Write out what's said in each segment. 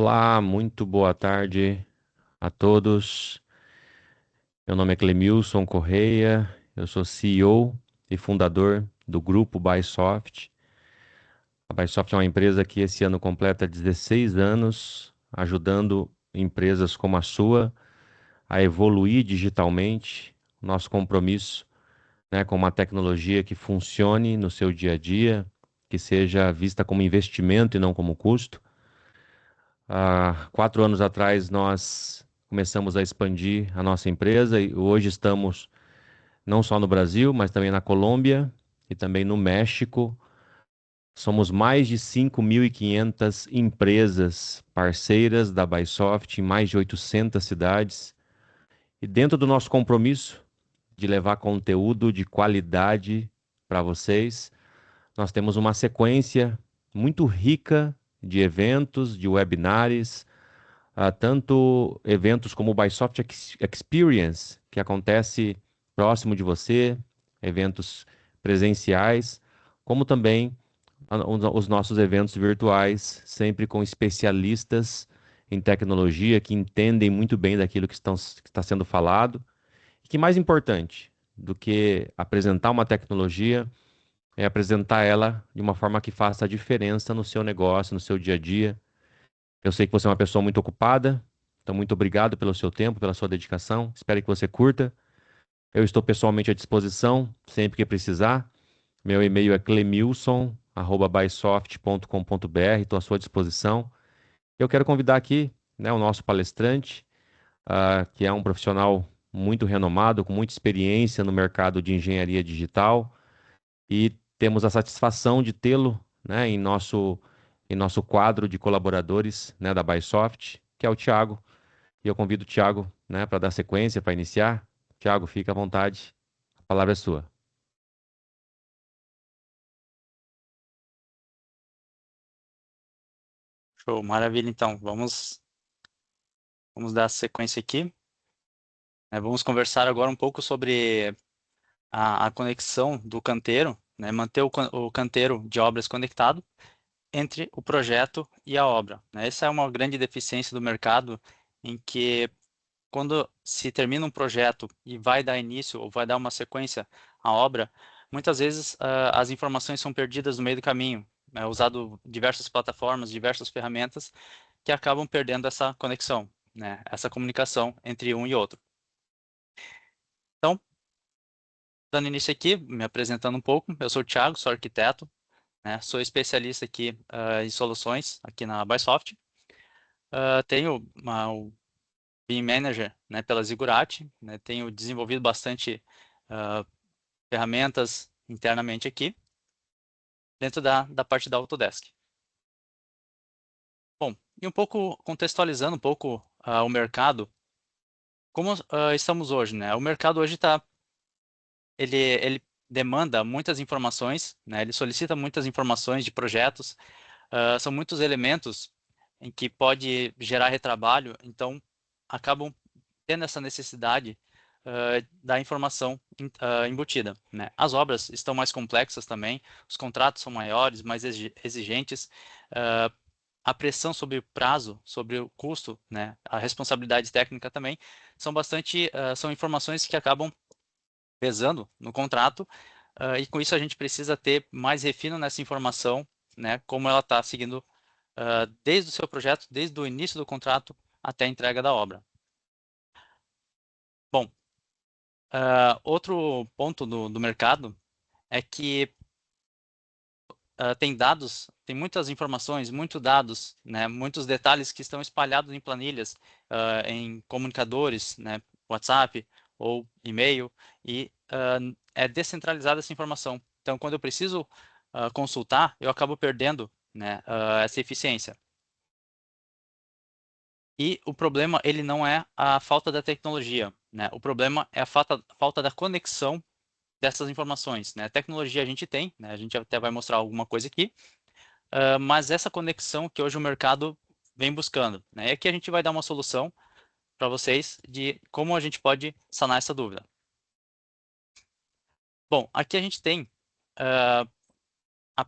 Olá, muito boa tarde a todos. Meu nome é Clemilson Correia, eu sou CEO e fundador do grupo Bysoft. A Bysoft é uma empresa que esse ano completa 16 anos, ajudando empresas como a sua a evoluir digitalmente. Nosso compromisso, né, com uma tecnologia que funcione no seu dia a dia, que seja vista como investimento e não como custo. Há 4 anos atrás, nós começamos a expandir a nossa empresa e hoje estamos não só no Brasil, mas também na Colômbia e também no México. Somos mais de 5.500 empresas parceiras da Bysoft em mais de 800 cidades. E dentro do nosso compromisso de levar conteúdo de qualidade para vocês, nós temos uma sequência muito rica de eventos, de webinars, tanto eventos como o Bysoft Experience, que acontece próximo de você, eventos presenciais, como também os nossos eventos virtuais, sempre com especialistas em tecnologia que entendem muito bem daquilo que está sendo falado. E que mais importante do que apresentar uma tecnologia é apresentar ela de uma forma que faça a diferença no seu negócio, no seu dia a dia. Eu sei que você é uma pessoa muito ocupada, então muito obrigado pelo seu tempo, pela sua dedicação. Espero que você curta. Eu estou pessoalmente à disposição sempre que precisar. Meu e-mail é clemilson@bysoft.com.br. Estou à sua disposição. Eu quero convidar aqui, né, o nosso palestrante, que é um profissional muito renomado, com muita experiência no mercado de engenharia digital, e temos a satisfação de tê-lo, né, em nosso quadro de colaboradores, né, da Bysoft, que é o Thiago. E eu convido o Thiago, né, para dar sequência, para iniciar. Thiago, fica à vontade. A palavra é sua. Show, maravilha. Então, vamos dar sequência aqui. Vamos conversar agora um pouco sobre a conexão do canteiro, né? Manter o canteiro de obras conectado entre o projeto e a obra, né? Essa é uma grande deficiência do mercado, em que quando se termina um projeto e vai dar início ou vai dar uma sequência à obra, muitas vezes as informações são perdidas no meio do caminho. É usado diversas plataformas, diversas ferramentas que acabam perdendo essa conexão, né? Essa comunicação entre um e outro. Então, dando início aqui, me apresentando um pouco, eu sou o Thiago, sou arquiteto, né? Sou especialista aqui em soluções aqui na Bysoft. Tenho o BIM Manager, né, pela Zigurati, né? Tenho desenvolvido bastante ah, ferramentas internamente aqui, dentro da parte da Autodesk. Bom, e um pouco contextualizando um pouco o mercado, como estamos hoje, né? O mercado hoje ele demanda muitas informações, né? Ele solicita muitas informações de projetos, são muitos elementos em que pode gerar retrabalho, então acabam tendo essa necessidade da informação embutida, né? As obras estão mais complexas também, os contratos são maiores, mais exigentes, uh, a pressão sobre o prazo, sobre o custo, né? A responsabilidade técnica também são informações que acabam pesando no contrato, e com isso a gente precisa ter mais refino nessa informação, né, como ela está seguindo desde o seu projeto, desde o início do contrato até a entrega da obra. Bom, outro ponto do mercado é que tem muitas informações, muitos dados, né, muitos detalhes que estão espalhados em planilhas, em comunicadores, né, WhatsApp ou e-mail, e é descentralizada essa informação. Então, quando eu preciso consultar, eu acabo perdendo, né, essa eficiência. E o problema, ele não é a falta da tecnologia, né? O problema é a falta da conexão dessas informações, né? A tecnologia a gente tem, né? A gente até vai mostrar alguma coisa aqui, mas essa conexão que hoje o mercado vem buscando, né? E aqui a gente vai dar uma solução para vocês de como a gente pode sanar essa dúvida. Bom, aqui a gente tem a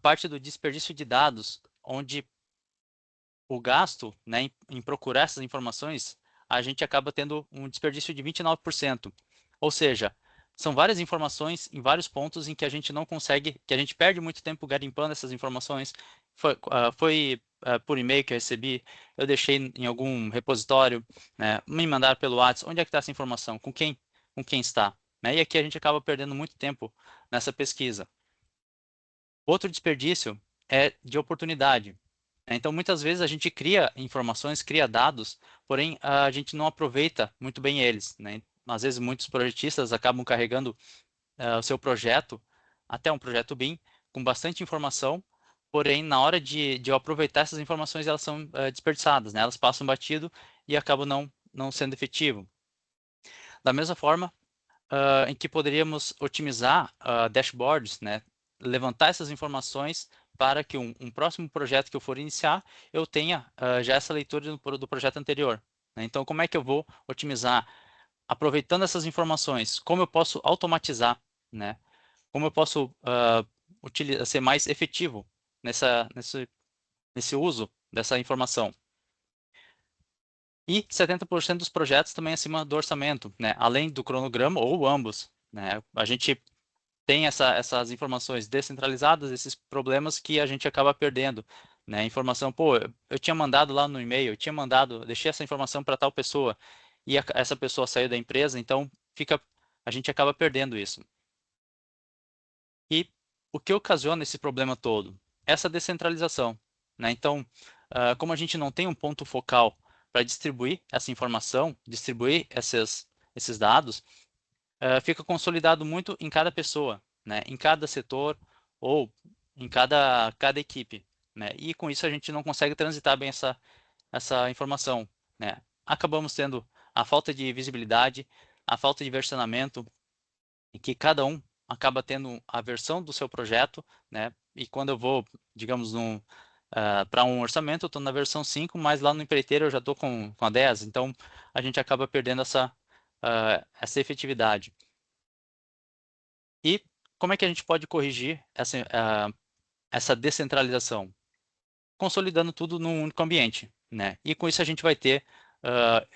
parte do desperdício de dados, onde o gasto, né, em procurar essas informações, a gente acaba tendo um desperdício de 29%. Ou seja, são várias informações em vários pontos em que a gente não consegue, que a gente perde muito tempo garimpando essas informações. Foi por e-mail que eu recebi, eu deixei em algum repositório, né, me mandaram pelo WhatsApp, onde é que está essa informação, com quem está, né? E aqui a gente acaba perdendo muito tempo nessa pesquisa. Outro desperdício é de oportunidade. Então, muitas vezes a gente cria informações, cria dados, porém a gente não aproveita muito bem eles, né? Às vezes muitos projetistas acabam carregando o seu projeto, até um projeto BIM, com bastante informação, porém na hora de eu aproveitar essas informações, elas são desperdiçadas, né? Elas passam batido e acabam não sendo efetivo. Da mesma forma, em que poderíamos otimizar dashboards, né? Levantar essas informações para que um próximo projeto que eu for iniciar, eu tenha já essa leitura do projeto anterior, né? Então, como é que eu vou otimizar? Aproveitando essas informações, como eu posso automatizar, né? Como eu posso ser mais efetivo nesse uso dessa informação? E 70% dos projetos também acima do orçamento, né? Além do cronograma ou ambos, né? A gente tem essas informações descentralizadas, esses problemas que a gente acaba perdendo, né? Informação, pô, eu tinha mandado lá no e-mail, eu tinha mandado, deixei essa informação para tal pessoa e essa pessoa saiu da empresa, então a gente acaba perdendo isso. E o que ocasiona esse problema todo? Essa descentralização, né? Então, como a gente não tem um ponto focal para distribuir essa informação, distribuir esses dados, fica consolidado muito em cada pessoa, né? Em cada setor ou em cada equipe, né? E com isso a gente não consegue transitar bem essa informação, né? Acabamos tendo a falta de visibilidade, a falta de versionamento, em que cada um acaba tendo a versão do seu projeto, né? E quando eu vou, digamos, para um orçamento, eu estou na versão 5, mas lá no empreiteiro eu já estou com a 10, então a gente acaba perdendo essa efetividade. E como é que a gente pode corrigir essa descentralização? Consolidando tudo num único ambiente, né? E com isso a gente vai ter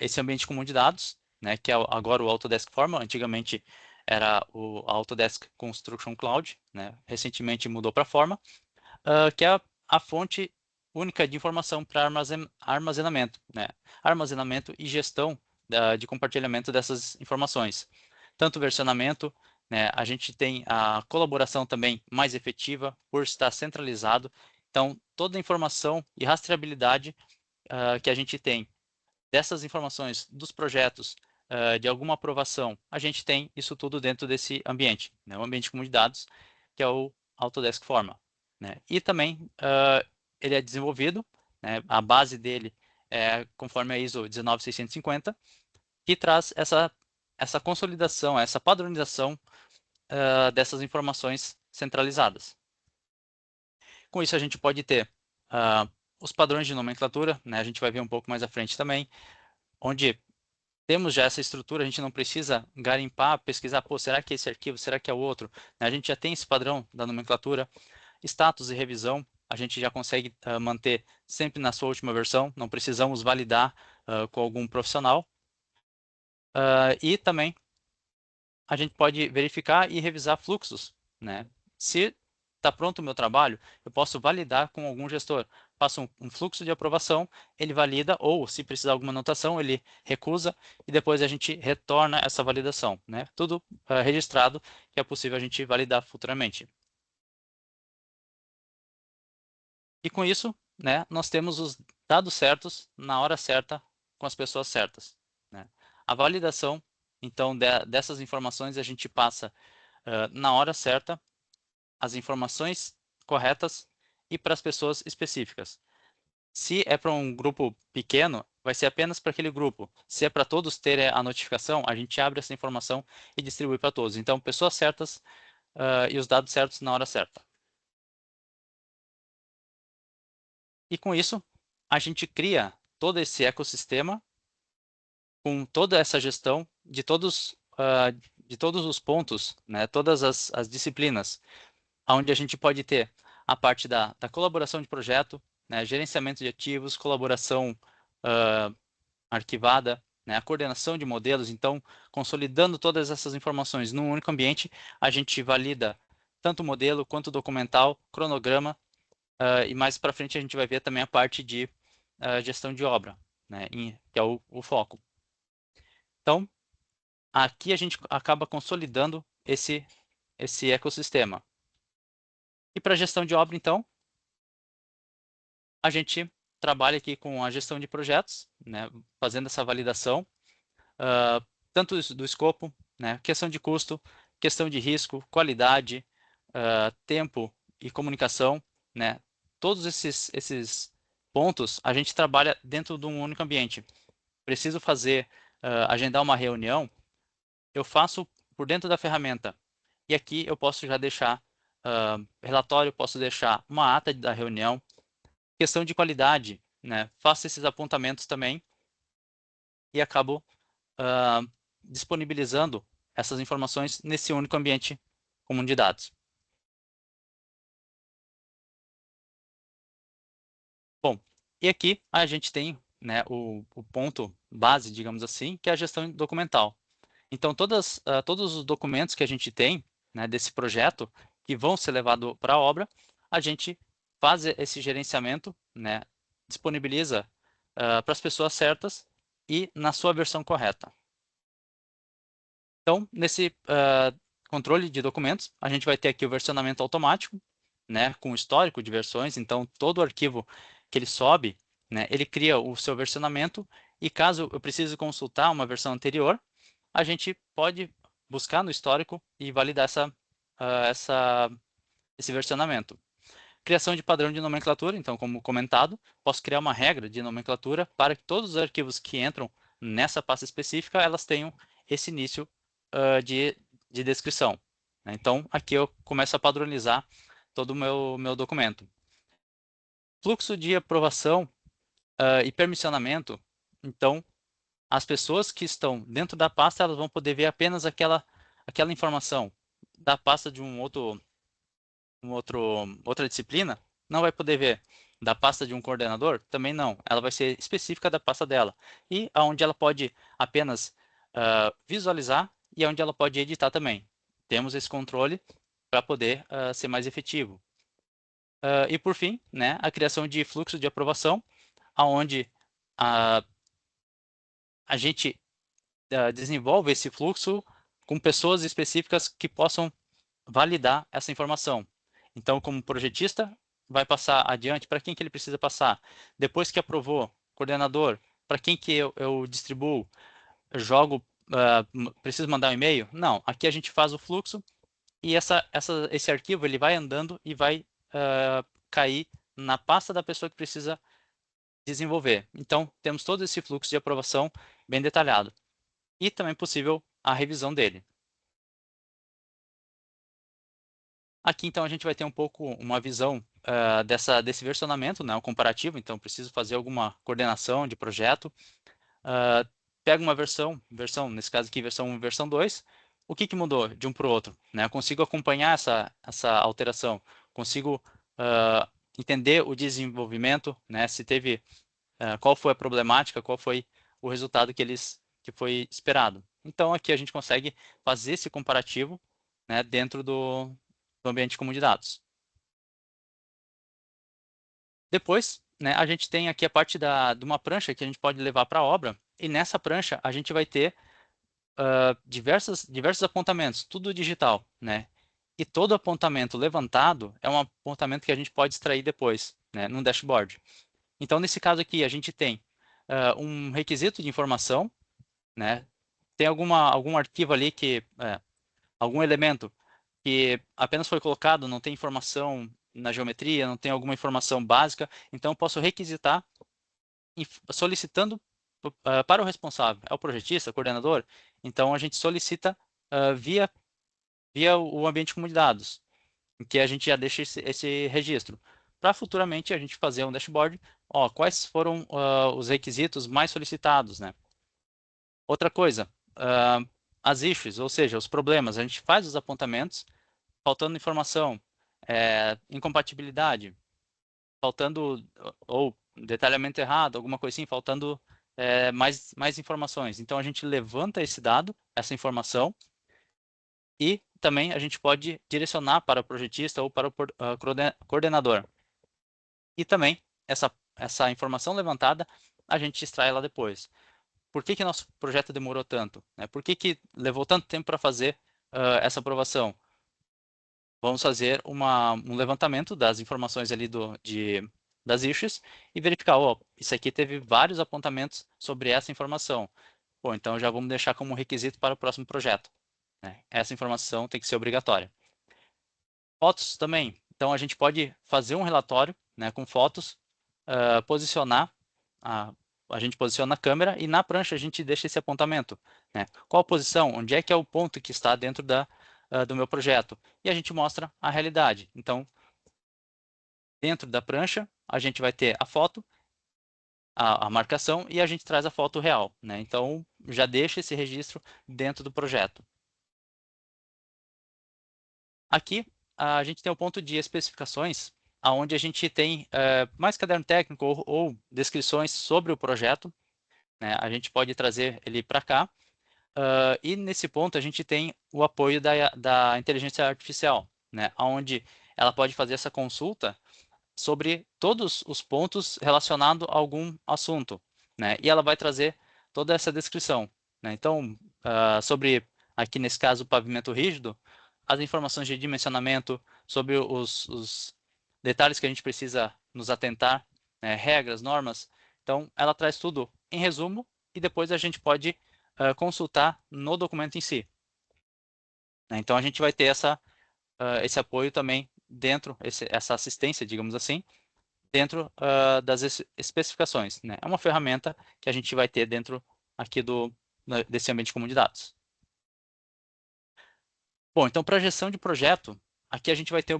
esse ambiente comum de dados, né? Que é agora o Autodesk Forma. Antigamente era o Autodesk Construction Cloud, né? Recentemente mudou para Forma, que é a fonte única de informação para armazenamento, né? Armazenamento e gestão de compartilhamento dessas informações. Tanto versionamento, né? A gente tem a colaboração também mais efetiva por estar centralizado. Então, toda a informação e rastreabilidade que a gente tem dessas informações dos projetos, de alguma aprovação, a gente tem isso tudo dentro desse ambiente, né? O ambiente comum de dados, que é o Autodesk Forma, né? E também ele é desenvolvido, né? A base dele é conforme a ISO 19650, que traz essa consolidação, essa padronização dessas informações centralizadas. Com isso, a gente pode ter os padrões de nomenclatura, né? A gente vai ver um pouco mais à frente também, onde temos já essa estrutura, a gente não precisa garimpar, pesquisar, pô, será que é esse arquivo, será que é o outro? A gente já tem esse padrão da nomenclatura, status e revisão, a gente já consegue manter sempre na sua última versão, não precisamos validar com algum profissional. E também a gente pode verificar e revisar fluxos, né? Se está pronto o meu trabalho, eu posso validar com algum gestor. Faço um fluxo de aprovação, ele valida, ou se precisar alguma anotação, ele recusa, e depois a gente retorna essa validação, né? Tudo registrado, que é possível a gente validar futuramente. E com isso, né, nós temos os dados certos, na hora certa, com as pessoas certas, né? A validação, então, dessas informações, a gente passa na hora certa, as informações corretas e para as pessoas específicas. Se é para um grupo pequeno, vai ser apenas para aquele grupo. Se é para todos terem a notificação, a gente abre essa informação e distribui para todos. Então, pessoas certas e os dados certos na hora certa. E com isso, a gente cria todo esse ecossistema com toda essa gestão de todos os pontos, né, todas as disciplinas, onde a gente pode ter a parte da colaboração de projeto, né, gerenciamento de ativos, colaboração arquivada, né, a coordenação de modelos. Então, consolidando todas essas informações num único ambiente, a gente valida tanto o modelo quanto o documental, cronograma, e mais para frente a gente vai ver também a parte de gestão de obra, né, que é o foco. Então, aqui a gente acaba consolidando esse ecossistema. E para a gestão de obra, então, a gente trabalha aqui com a gestão de projetos, né, fazendo essa validação, tanto do escopo, né, questão de custo, questão de risco, qualidade, tempo e comunicação, né, todos esses pontos a gente trabalha dentro de um único ambiente. Preciso fazer, agendar uma reunião, eu faço por dentro da ferramenta. E aqui eu posso já deixar relatório, posso deixar uma ata da reunião, questão de qualidade, né? Faço esses apontamentos também e acabo disponibilizando essas informações nesse único ambiente comum de dados. Bom, e aqui a gente tem, né, o ponto base, digamos assim, que é a gestão documental. Então, todos os documentos que a gente tem, né, desse projeto, que vão ser levados para a obra, a gente faz esse gerenciamento, né, disponibiliza para as pessoas certas e na sua versão correta. Então, nesse controle de documentos, a gente vai ter aqui o versionamento automático, né, com histórico de versões. Então, todo arquivo que ele sobe, né, ele cria o seu versionamento e caso eu precise consultar uma versão anterior, a gente pode buscar no histórico e validar esse versionamento. Criação de padrão de nomenclatura, então, como comentado, posso criar uma regra de nomenclatura para que todos os arquivos que entram nessa pasta específica, elas tenham esse início de descrição. Né? Então, aqui eu começo a padronizar todo o meu documento. Fluxo de aprovação e permissionamento, então, as pessoas que estão dentro da pasta, elas vão poder ver apenas aquela informação. Da pasta de outra disciplina, não vai poder ver. Da pasta de um coordenador, também não. Ela vai ser específica da pasta dela. E aonde ela pode apenas visualizar e aonde ela pode editar também. Temos esse controle para poder ser mais efetivo. E por fim, né, a criação de fluxo de aprovação, aonde a gente desenvolve esse fluxo com pessoas específicas que possam validar essa informação. Então, como projetista, vai passar adiante para quem que ele precisa passar. Depois que aprovou, coordenador, para quem que eu distribuo, eu jogo, preciso mandar um e-mail? Não, aqui a gente faz o fluxo e esse arquivo ele vai andando e vai cair na pasta da pessoa que precisa desenvolver. Então, temos todo esse fluxo de aprovação bem detalhado. E também possível a revisão dele. Aqui, então, a gente vai ter um pouco uma visão desse versionamento, né, o comparativo. Então, preciso fazer alguma coordenação de projeto. Pego uma versão, nesse caso aqui, versão 1 e versão 2. O que mudou de um para o outro? Né? Eu consigo acompanhar essa alteração. Consigo entender o desenvolvimento, né? Se teve, qual foi a problemática, qual foi o resultado que foi esperado. Então, aqui a gente consegue fazer esse comparativo, né, dentro do ambiente comum de dados. Depois, né, a gente tem aqui a parte de uma prancha que a gente pode levar para a obra, e nessa prancha a gente vai ter diversos apontamentos, tudo digital, né? E todo apontamento levantado é um apontamento que a gente pode extrair depois, né, num dashboard. Então, nesse caso aqui, a gente tem um requisito de informação, né? Tem algum arquivo ali algum elemento que apenas foi colocado, não tem informação na geometria, não tem alguma informação básica, então eu posso requisitar solicitando para o responsável, é o projetista, o coordenador, então a gente solicita via o ambiente comum de dados, em que a gente já deixa esse registro, para futuramente a gente fazer um dashboard, quais foram os requisitos mais solicitados, né? Outra coisa, as issues, ou seja, os problemas, a gente faz os apontamentos, faltando informação, incompatibilidade, faltando, ou detalhamento errado, alguma coisa assim, faltando mais informações. Então, a gente levanta esse dado, essa informação, e também a gente pode direcionar para o projetista ou para o coordenador. E também, essa informação levantada, a gente extrai lá depois. Por que nosso projeto demorou tanto? Né? Por que levou tanto tempo para fazer essa aprovação? Vamos fazer um levantamento das informações ali das issues e verificar, isso aqui teve vários apontamentos sobre essa informação. Bom, então já vamos deixar como requisito para o próximo projeto. Né? Essa informação tem que ser obrigatória. Fotos também. Então a gente pode fazer um relatório, né, com fotos, posicionar, a gente posiciona a câmera e na prancha a gente deixa esse apontamento. Né? Qual a posição? Onde é que é o ponto que está dentro do meu projeto? E a gente mostra a realidade. Então, dentro da prancha, a gente vai ter a foto, a marcação e a gente traz a foto real. Né? Então, já deixa esse registro dentro do projeto. Aqui, a gente tem o ponto de especificações, onde a gente tem mais caderno técnico ou descrições sobre o projeto. Né? A gente pode trazer ele para cá. E nesse ponto, a gente tem o apoio da inteligência artificial, né? Onde ela pode fazer essa consulta sobre todos os pontos relacionados a algum assunto. Né? E ela vai trazer toda essa descrição. Né? Então, sobre, aqui nesse caso, o pavimento rígido, as informações de dimensionamento, sobre os detalhes que a gente precisa nos atentar, né? Regras, normas. Então, ela traz tudo em resumo e depois a gente pode consultar no documento em si. Né? Então, a gente vai ter esse apoio também dentro, essa assistência, digamos assim, dentro das especificações. Né? É uma ferramenta que a gente vai ter dentro aqui desse ambiente comum de dados. Bom, então para gestão de projeto, aqui a gente vai ter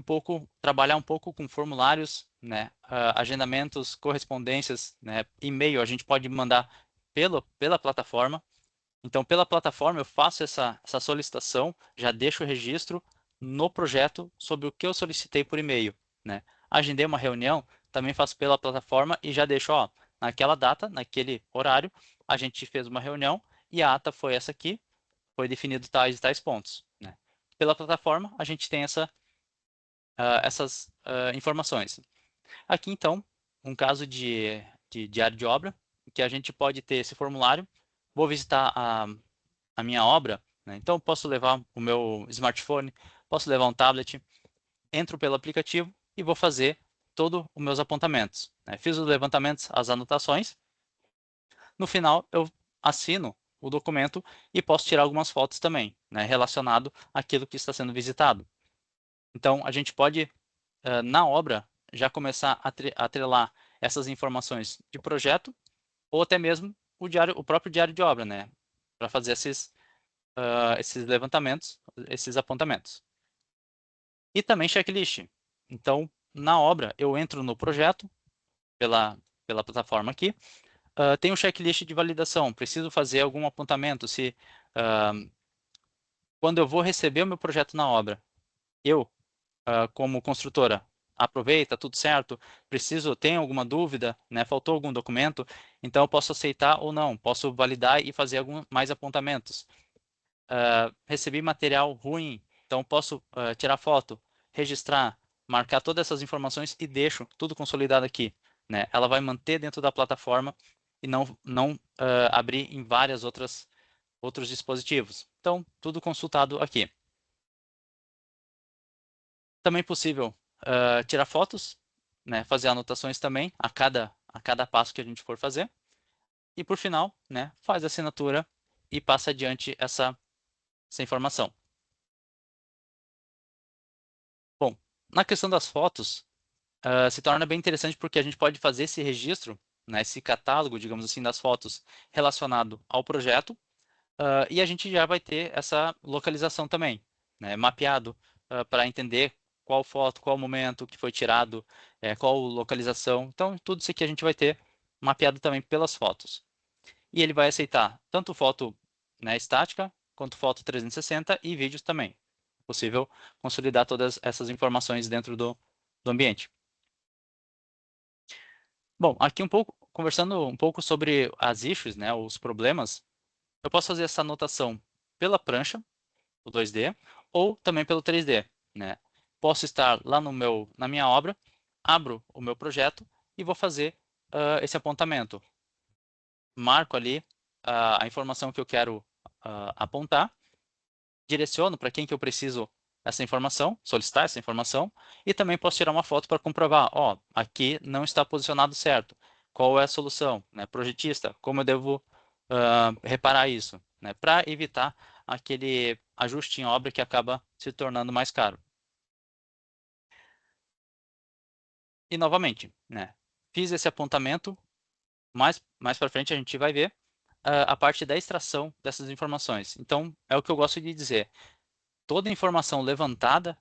trabalhar um pouco com formulários, né? Agendamentos, correspondências, né? E-mail, a gente pode mandar pela plataforma. Então, pela plataforma, eu faço essa solicitação, já deixo o registro no projeto sobre o que eu solicitei por e-mail. Né? Agendei uma reunião, também faço pela plataforma e já deixo, naquela data, naquele horário, a gente fez uma reunião e a ata foi essa aqui, foi definido tais e tais pontos. Né? Pela plataforma, a gente tem essas informações. Aqui, então, um caso de diário de obra, que a gente pode ter esse formulário. Vou visitar a minha obra, né? Então posso levar o meu smartphone, posso levar um tablet, entro pelo aplicativo e vou fazer todos os meus apontamentos. Né? Fiz os levantamentos, as anotações. No final, eu assino o documento e posso tirar algumas fotos também, né? Relacionado àquilo que está sendo visitado. Então, a gente pode, na obra, já começar a atrelar essas informações de projeto ou até mesmo o próprio diário de obra, né? Para fazer esses levantamentos, esses apontamentos. E também checklist. Então, na obra, eu entro no projeto pela plataforma aqui. Tem um checklist de validação. Preciso fazer algum apontamento. Quando eu vou receber o meu projeto na obra, eu, como construtora, aproveita, tudo certo, tem alguma dúvida, né? Faltou algum documento, então eu posso aceitar ou não, posso validar e fazer mais apontamentos. Recebi material ruim, então posso tirar foto, registrar, marcar todas essas informações e deixo tudo consolidado aqui. Né? Ela vai manter dentro da plataforma e não abrir em outros dispositivos. Então, tudo consultado aqui. Também é possível tirar fotos, né? Fazer anotações também a cada passo que a gente for fazer. E por final, né? Faz a assinatura e passa adiante essa informação. Bom, na questão das fotos, se torna bem interessante porque a gente pode fazer esse registro, né, esse catálogo, digamos assim, das fotos relacionado ao projeto, e a gente já vai ter essa localização também, né, mapeado para entender qual foto, qual momento que foi tirado, qual localização. Então, tudo isso aqui a gente vai ter mapeado também pelas fotos. E ele vai aceitar tanto foto, né, estática, quanto foto 360 e vídeos também. É possível consolidar todas essas informações dentro do ambiente. Bom, aqui conversando um pouco sobre as issues, né, os problemas, eu posso fazer essa anotação pela prancha, o 2D, ou também pelo 3D, né? Posso estar lá na minha obra, abro o meu projeto e vou fazer esse apontamento. Marco ali a informação que eu quero apontar, direciono para quem que eu preciso essa informação, solicitar essa informação, e também posso tirar uma foto para comprovar, ó, aqui não está posicionado certo. Qual é a solução? Né? Projetista, como eu devo reparar isso? Né? Para evitar aquele ajuste em obra que acaba se tornando mais caro. E novamente, né? Fiz esse apontamento, mais para frente a gente vai ver a parte da extração dessas informações. Então, é o que eu gosto de dizer. Toda informação levantada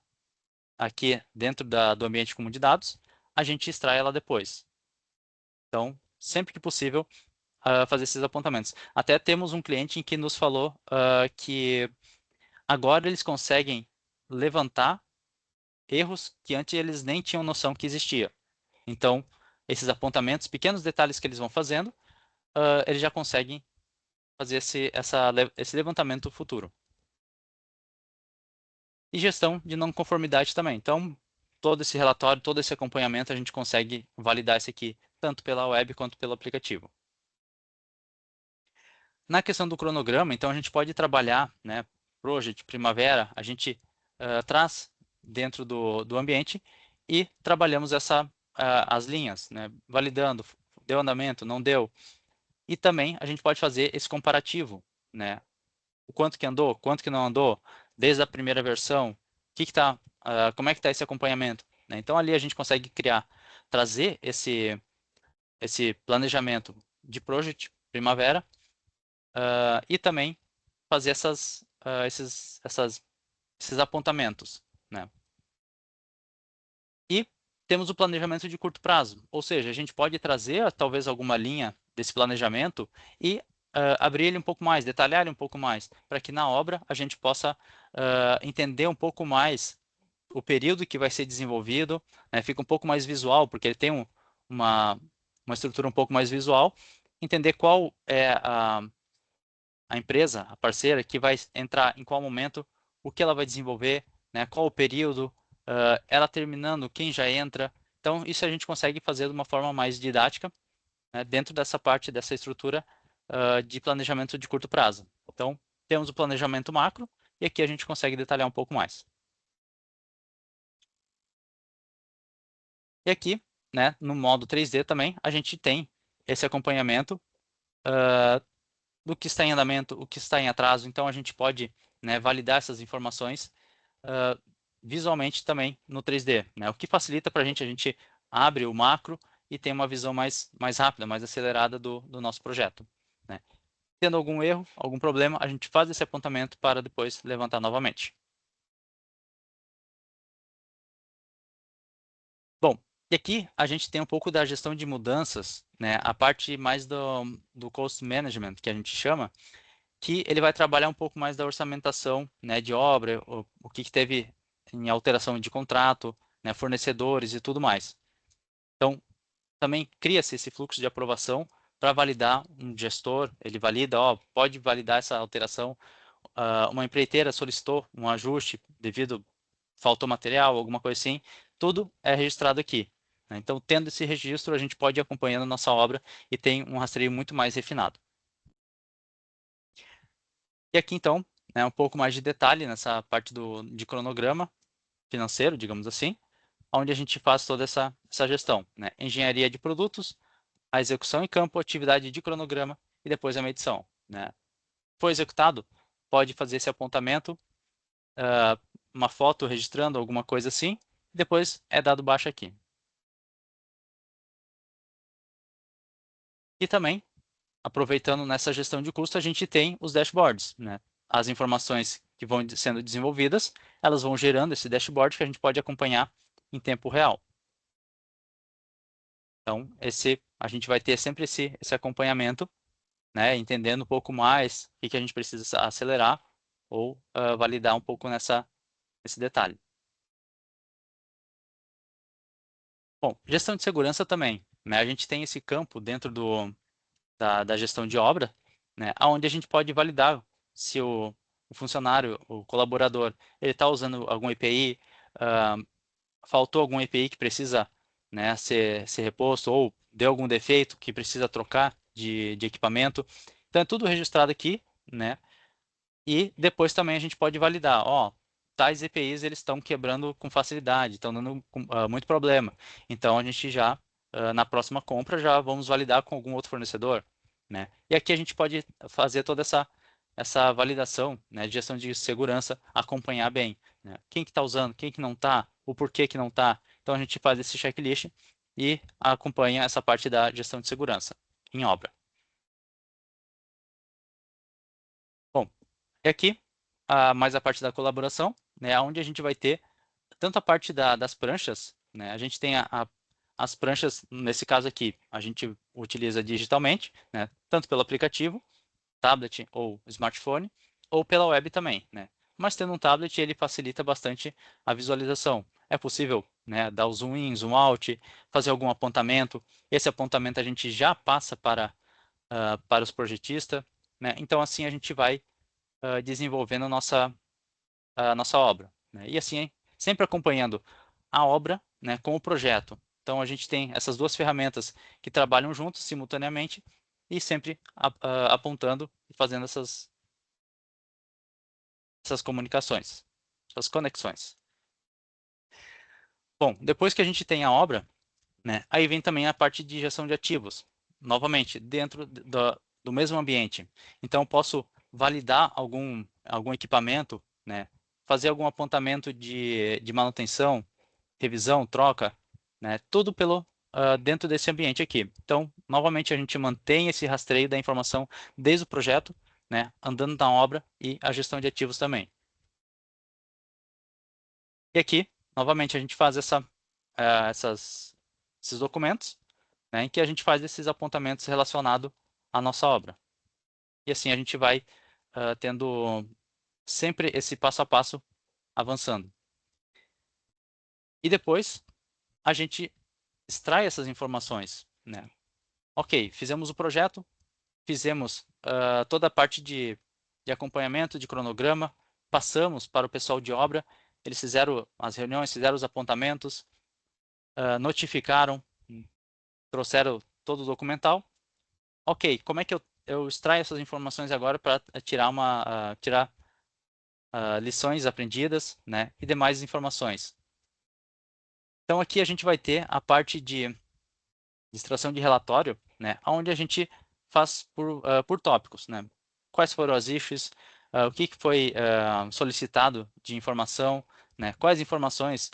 aqui dentro do ambiente comum de dados, a gente extrai ela depois. Então, sempre que possível, fazer esses apontamentos. Até temos um cliente que nos falou que agora eles conseguem levantar erros que antes eles nem tinham noção que existia. Então, esses apontamentos, pequenos detalhes que eles vão fazendo, eles já conseguem fazer esse levantamento futuro. E gestão de não conformidade também. Então, todo esse relatório, todo esse acompanhamento, a gente consegue validar isso aqui, tanto pela web quanto pelo aplicativo. Na questão do cronograma, então, a gente pode trabalhar, né, Project, Primavera, a gente traz dentro do ambiente e trabalhamos as linhas, né, validando, deu andamento, não deu. E também a gente pode fazer esse comparativo, né, o quanto que andou, quanto que não andou, desde a primeira versão, como é que está esse acompanhamento, né? Então ali a gente consegue trazer esse planejamento de Project Primavera e também fazer esses apontamentos, né? E temos o planejamento de curto prazo, ou seja, a gente pode trazer talvez alguma linha desse planejamento e abrir ele um pouco mais, detalhar ele um pouco mais, para que na obra a gente possa entender um pouco mais o período que vai ser desenvolvido, né, fica um pouco mais visual, porque ele tem uma, uma estrutura um pouco mais visual, entender qual é a empresa, a parceira, que vai entrar em qual momento, o que ela vai desenvolver, né, qual o período, ela terminando, quem já entra. Então, isso a gente consegue fazer de uma forma mais didática, né, dentro dessa parte, dessa estrutura de planejamento de curto prazo. Então, temos o planejamento macro, e aqui a gente consegue detalhar um pouco mais. E aqui, né, no modo 3D também, a gente tem esse acompanhamento do que está em andamento, o que está em atraso. Então, a gente pode, né, validar essas informações visualmente também no 3D, né? O que facilita para a gente abre o macro e tem uma visão mais rápida, mais acelerada do nosso projeto, né? Tendo algum erro, algum problema, a gente faz esse apontamento para depois levantar novamente. Bom, e aqui a gente tem um pouco da gestão de mudanças, né? A parte mais do cost management, que a gente chama, que ele vai trabalhar um pouco mais da orçamentação, né, de obra, o que teve em alteração de contrato, né, fornecedores e tudo mais. Então, também cria-se esse fluxo de aprovação para validar um gestor, ele valida, ó, pode validar essa alteração. Uma empreiteira solicitou um ajuste devido faltou material, alguma coisa assim, tudo é registrado aqui, né? Então, tendo esse registro, a gente pode ir acompanhando a nossa obra e tem um rastreio muito mais refinado. E aqui, então, né, um pouco mais de detalhe nessa parte de cronograma financeiro, digamos assim, onde a gente faz toda essa gestão, né? Engenharia de produtos, a execução em campo, atividade de cronograma e depois a medição, né? Foi executado, pode fazer esse apontamento, uma foto registrando alguma coisa assim, depois é dado baixa aqui. E também, aproveitando nessa gestão de custo, a gente tem os dashboards, né? As informações que vão sendo desenvolvidas, elas vão gerando esse dashboard que a gente pode acompanhar em tempo real. Então, a gente vai ter sempre esse acompanhamento, né? Entendendo um pouco mais o que a gente precisa acelerar ou validar um pouco nesse detalhe. Bom, gestão de segurança também, né, a gente tem esse campo dentro da gestão de obra, né, onde a gente pode validar se o funcionário, o colaborador, ele está usando algum EPI, faltou algum EPI que precisa, né, ser reposto, ou deu algum defeito que precisa trocar de equipamento. Então, é tudo registrado aqui, né? E depois também a gente pode validar, ó, tais EPIs eles estão quebrando com facilidade, estão dando muito problema. Então, a gente já, na próxima compra, já vamos validar com algum outro fornecedor, né? E aqui a gente pode fazer toda essa validação, né, de gestão de segurança, acompanhar bem, né? Quem que está usando, quem que não está, o porquê que não está. Então a gente faz esse checklist e acompanha essa parte da gestão de segurança em obra. Bom, e aqui mais a parte da colaboração, né, onde a gente vai ter tanto a parte das pranchas, né, a gente tem as pranchas, nesse caso aqui, a gente utiliza digitalmente, né, tanto pelo aplicativo, tablet ou smartphone, ou pela web também, né? Mas tendo um tablet, ele facilita bastante a visualização. É possível, né, dar o zoom in, zoom out, fazer algum apontamento. Esse apontamento a gente já passa para os projetistas, né? Então, assim, a gente vai desenvolvendo a nossa obra, né? E assim, sempre acompanhando a obra, né, com o projeto. Então, a gente tem essas duas ferramentas que trabalham juntos simultaneamente e sempre apontando e fazendo essas comunicações, essas conexões. Bom, depois que a gente tem a obra, né, aí vem também a parte de gestão de ativos, novamente, dentro do mesmo ambiente. Então, eu posso validar algum equipamento, né, fazer algum apontamento de manutenção, revisão, troca, né, tudo dentro desse ambiente aqui. Então, novamente, a gente mantém esse rastreio da informação desde o projeto, né, andando na obra e a gestão de ativos também. E aqui, novamente, a gente faz esses documentos, né, em que a gente faz esses apontamentos relacionados à nossa obra. E assim a gente vai tendo sempre esse passo a passo avançando. E depois a gente extrai essas informações, né? Ok, fizemos o projeto, fizemos toda a parte de acompanhamento, de cronograma, passamos para o pessoal de obra, eles fizeram as reuniões, fizeram os apontamentos, notificaram, trouxeram todo o documental. Ok, como é que eu extraio essas informações agora para tirar lições aprendidas, né, e demais informações? Então aqui a gente vai ter a parte de extração de relatório, né, onde a gente faz por tópicos, né? Quais foram as issues, o que foi solicitado de informação, né? Quais informações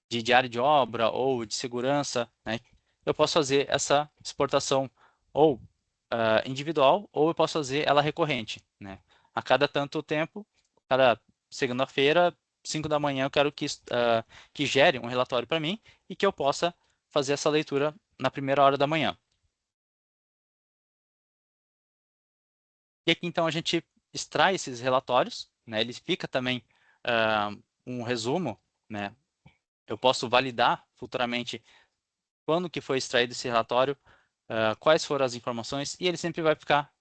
de diário de obra ou de segurança, né? Eu posso fazer essa exportação ou individual, ou eu posso fazer ela recorrente, né? A cada tanto tempo, cada segunda-feira, 5 da manhã, eu quero que gere um relatório para mim e que eu possa fazer essa leitura na primeira hora da manhã. E aqui, então, a gente extrai esses relatórios, né? Ele fica também um resumo, né? Eu posso validar futuramente quando que foi extraído esse relatório, quais foram as informações, e ele sempre vai ficar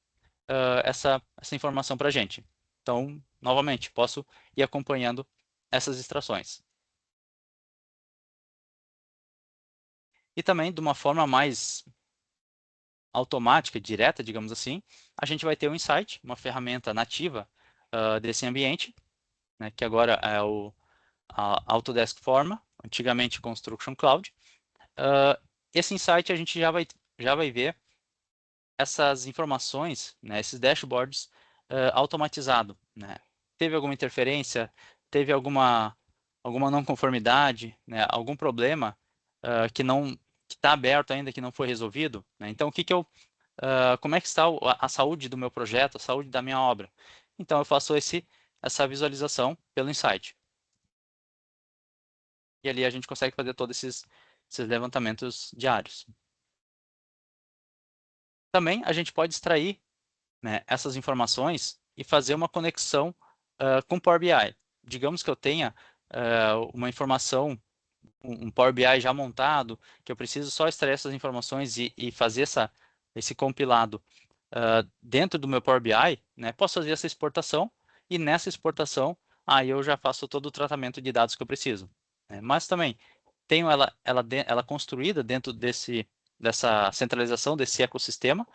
essa informação para a gente. Então, novamente, posso ir acompanhando essas extrações. E também, de uma forma mais automática, direta, digamos assim, a gente vai ter o Insight, uma ferramenta nativa desse ambiente, né, que agora é a Autodesk Forma, antigamente Construction Cloud. Esse Insight a gente já vai ver essas informações, né, esses dashboards automatizado, né? Teve alguma interferência, teve alguma não conformidade, né, algum problema que não está aberto ainda, que não foi resolvido, né? Então, como é que está a saúde do meu projeto, a saúde da minha obra? Então, eu faço essa visualização pelo Insight. E ali a gente consegue fazer todos esses levantamentos diários. Também a gente pode extrair, né, essas informações e fazer uma conexão com o Power BI. Digamos que eu tenha uma informação um Power BI já montado, que eu preciso só extrair essas informações e fazer esse compilado dentro do meu Power BI, né, posso fazer essa exportação e nessa exportação aí eu já faço todo o tratamento de dados que eu preciso. Né? Mas também tenho ela construída dentro dessa centralização, desse ecossistema,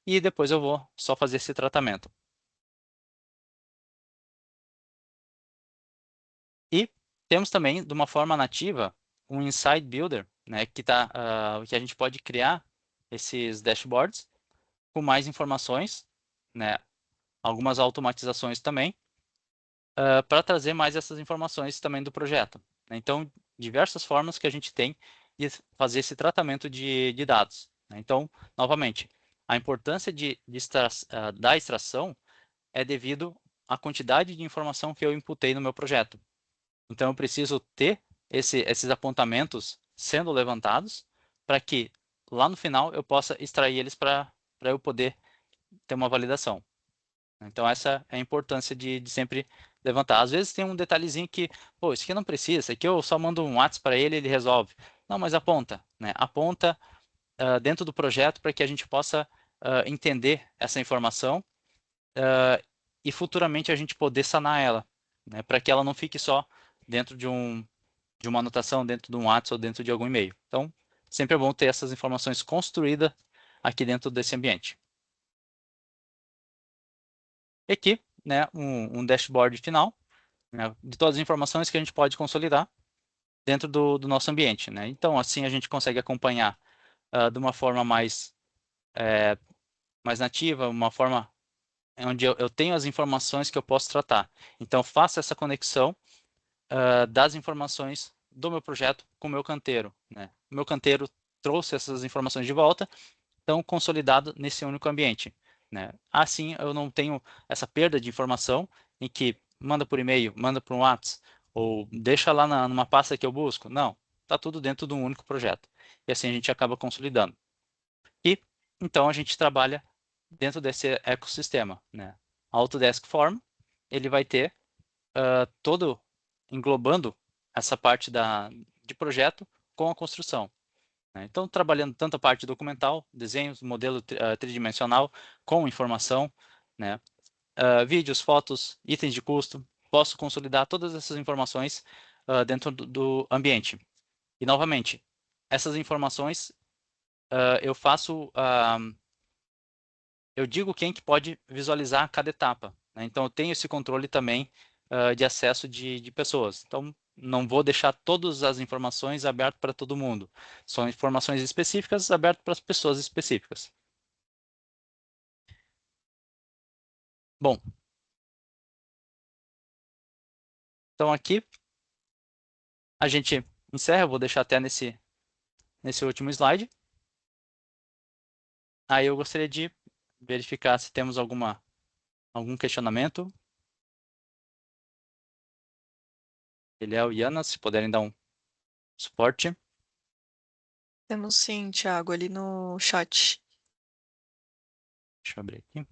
e depois eu vou só fazer esse tratamento. E temos também, de uma forma nativa, um Insight Builder, né, que a gente pode criar esses dashboards com mais informações, né, algumas automatizações também, para trazer mais essas informações também do projeto. Né. Então, diversas formas que a gente tem de fazer esse tratamento de dados. Né. Então, novamente, a importância da extração é devido à quantidade de informação que eu imputei no meu projeto. Então, eu preciso ter esses apontamentos sendo levantados para que lá no final eu possa extrair eles para eu poder ter uma validação. Então, essa é a importância de sempre levantar. Às vezes tem um detalhezinho que, pô, isso aqui não precisa, isso aqui eu só mando um WhatsApp para ele e ele resolve. Não, mas aponta, né? Aponta dentro do projeto para que a gente possa entender essa informação e futuramente a gente poder sanar ela, né? Para que ela não fique só dentro de uma anotação, dentro de um WhatsApp ou dentro de algum e-mail. Então, sempre é bom ter essas informações construídas aqui dentro desse ambiente. E aqui, né, um dashboard final, né, de todas as informações que a gente pode consolidar dentro do nosso ambiente. Né? Então, assim a gente consegue acompanhar de uma forma mais nativa, uma forma onde eu tenho as informações que eu posso tratar. Então, faço essa conexão das informações do meu projeto com o meu canteiro. Né? O meu canteiro trouxe essas informações de volta, estão consolidadas nesse único ambiente. Né? Assim, eu não tenho essa perda de informação em que manda por e-mail, manda por um WhatsApp, ou deixa lá numa pasta que eu busco. Não, está tudo dentro de um único projeto. E assim a gente acaba consolidando. E então a gente trabalha dentro desse ecossistema. Né? A Autodesk Form, ele vai ter todo englobando essa parte de projeto com a construção. Né? Então, trabalhando tanto a parte documental, desenhos, modelo tridimensional, com informação, né? Vídeos, fotos, itens de custo, posso consolidar todas essas informações dentro do ambiente. E, novamente, essas informações eu faço, eu digo quem que pode visualizar cada etapa. Né? Então, eu tenho esse controle também de acesso de pessoas. Então, não vou deixar todas as informações abertas para todo mundo. São informações específicas abertas para as pessoas específicas. Bom, então aqui a gente encerra. Eu vou deixar até nesse último slide. Aí eu gostaria de verificar se temos algum questionamento. Eliel e Ana, se puderem dar um suporte. Temos sim, Thiago, ali no chat. Deixa eu abrir aqui.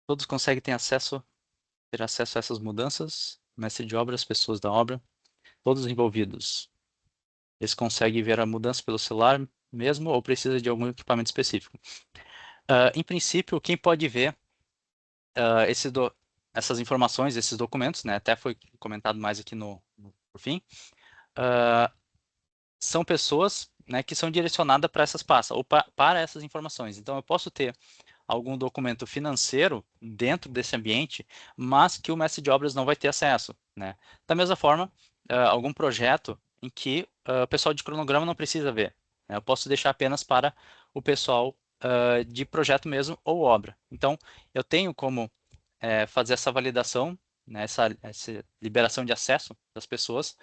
Todos conseguem ter acesso a essas mudanças? Mestre de obra, as pessoas da obra, todos envolvidos. Eles conseguem ver a mudança pelo celular mesmo ou precisa de algum equipamento específico? Em princípio, quem pode ver essas informações, esses documentos, né, até foi comentado mais aqui por fim, são pessoas, né, que são direcionadas para essas pastas ou para essas informações. Então, eu posso ter algum documento financeiro dentro desse ambiente, mas que o mestre de obras não vai ter acesso. Né? Da mesma forma, algum projeto em que o pessoal de cronograma não precisa ver. Né? Eu posso deixar apenas para o pessoal de projeto mesmo ou obra. Então, eu tenho como fazer essa validação, né, essa liberação de acesso das pessoas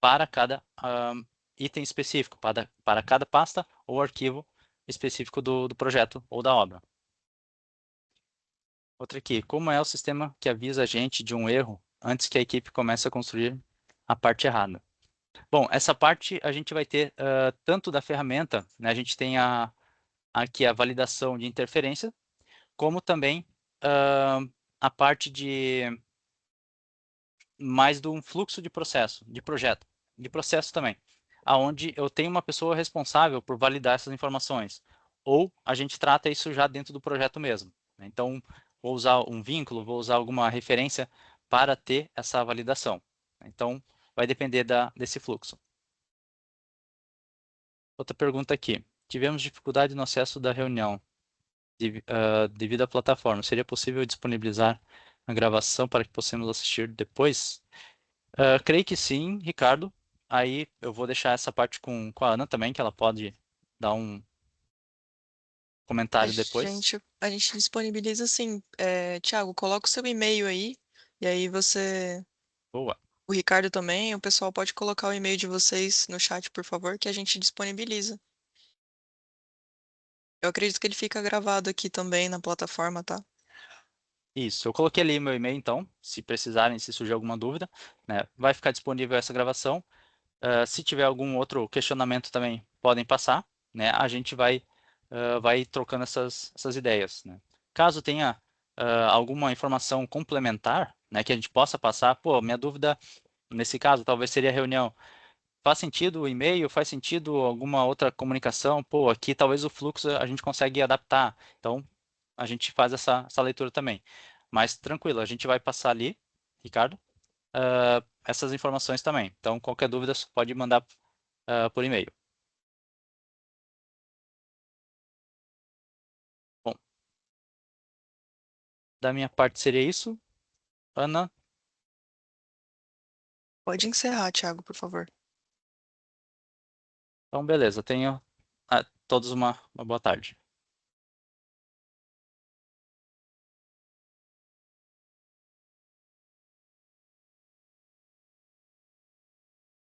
para cada item específico, para cada pasta ou arquivo específico do projeto ou da obra. Outra aqui, como é o sistema que avisa a gente de um erro antes que a equipe comece a construir a parte errada? Bom, essa parte a gente vai ter tanto da ferramenta, né, a gente tem aqui a validação de interferência, como também a parte de mais de um fluxo de processo, de projeto, de processo também, aonde eu tenho uma pessoa responsável por validar essas informações, ou a gente trata isso já dentro do projeto mesmo. Então, vou usar um vínculo, vou usar alguma referência para ter essa validação. Então, vai depender desse fluxo. Outra pergunta aqui. Tivemos dificuldade no acesso da reunião devido à plataforma. Seria possível disponibilizar a gravação para que possamos assistir depois? Creio que sim, Ricardo. Aí eu vou deixar essa parte com a Ana também, que ela pode dar um A comentário depois. gente, a gente disponibiliza assim. Thiago, coloca o seu e-mail aí, e aí você, Boa. o Ricardo também, o pessoal pode colocar o e-mail de vocês no chat, por favor, que a gente disponibiliza. Eu acredito que ele fica gravado aqui também na plataforma, tá? Isso, eu coloquei ali meu e-mail então, se precisarem, se surgir alguma dúvida, né? Vai ficar disponível essa gravação. Se tiver algum outro questionamento também, podem passar, né? A gente vai trocando essas ideias, né? Caso tenha alguma informação complementar, né, que a gente possa passar, pô, minha dúvida nesse caso talvez seria a reunião. Faz sentido o e-mail? Faz sentido alguma outra comunicação? Pô, aqui talvez o fluxo a gente consegue adaptar. Então, a gente faz essa leitura também. Mas tranquilo, a gente vai passar ali, Ricardo, essas informações também. Então, qualquer dúvida, você pode mandar por e-mail. Bom, da minha parte seria isso. Ana, Pode encerrar, Thiago, por favor. então beleza. Tenho a todos uma boa tarde.